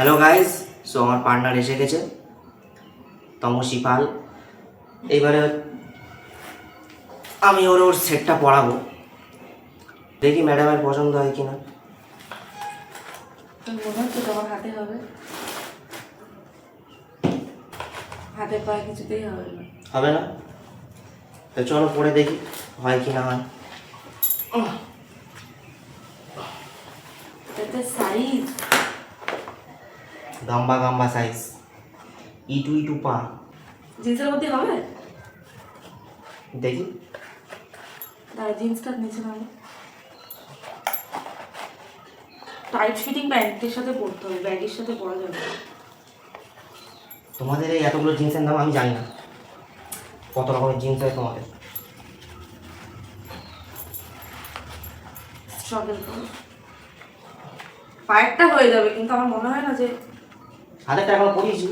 Hello guys, so আমার partner এসে গেছে তমসী পাল। এইবারে আমি ওর সেটটা পড়াবো, দেখি ম্যাডামের পছন্দ হয় কিনা। মনে হচ্ছে তোমার হাতে হবে, হাতে পায়ে কিছুতেই হবে না। হবে না তো চলো পড়ে দেখি হয় কি না হয়। এটাতে সাইজ গাম্বা গাম্বা সাইজ, ইটু ইটু পা। জিন্সের মধ্যে হবে? দেখি তাই জিন্সটা নিচে নামে টাইট ফিটিং প্যান্টের সাথে পরতে হবে, ব্যাগের সাথে পরা যাবে না। তোমাদের এই এতগুলো জিন্সের নাম আমি জানি না, কত রকমের জিন্স হয় তোমাদের। স্ট্রাগল করো, পায়েরটা হয়ে যাবে, কিন্তু আমার মনে হয় না যে হাতেরটা এখন পড়িয়েছি,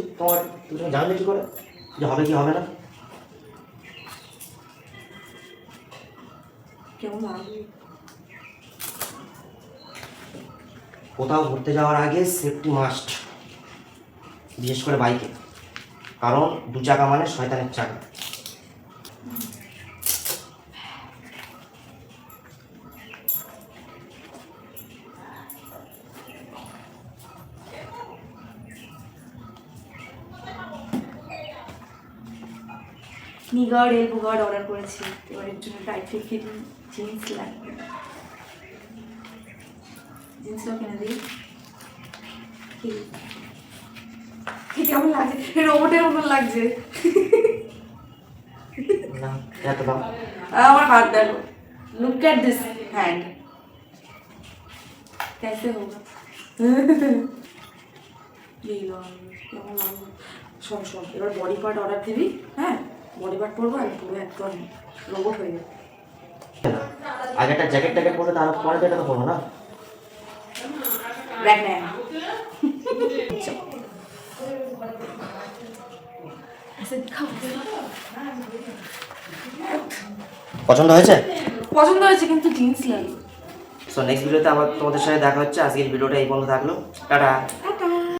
তুমি জানলে কি করে যে হবে কি হবে না? কেমন লাগবে। কোথাও ঘুরতে যাওয়ার আগে সেফটি মাস্ট, বিশেষ করে বাইকে, কারণ দু চাকা মানে শয়তানের চাকা। নি গার্ড এলবো গার্ড অর্ডার করেছি, এবার এর জন্য টাইট ফিটিং জিন্স লাগবে। জিন্সটাও কিনে দিই। কি কেমন লাগছে, রোবটের মতন লাগছে। না এত দাম। আমার হাত দেখো, লুক এট দিস হ্যান্ড, कैसे होगा। এই কেমন লাগবে। শোন শোন, এবার বডি পার্ট অর্ডার দিবি, হ্যাঁ বডি পার্ট পরবো আর পুরো একদম রোবট হয়ে যাবে। আগে একটা জ্যাকেট ট্যাকেট পরে তার পরে তো এটা তো পরবো না। ব্র্যান্ড নেয় পছন্দ হয়েছে? পছন্দ হয়েছে, কিন্তু জিন্স লাগবে। সো নেক্সট ভিডিওতে আবার তোমাদের সাথে দেখা হচ্ছে। আজকের ভিডিওটা এই পর্যন্ত থাকলো, টাটা।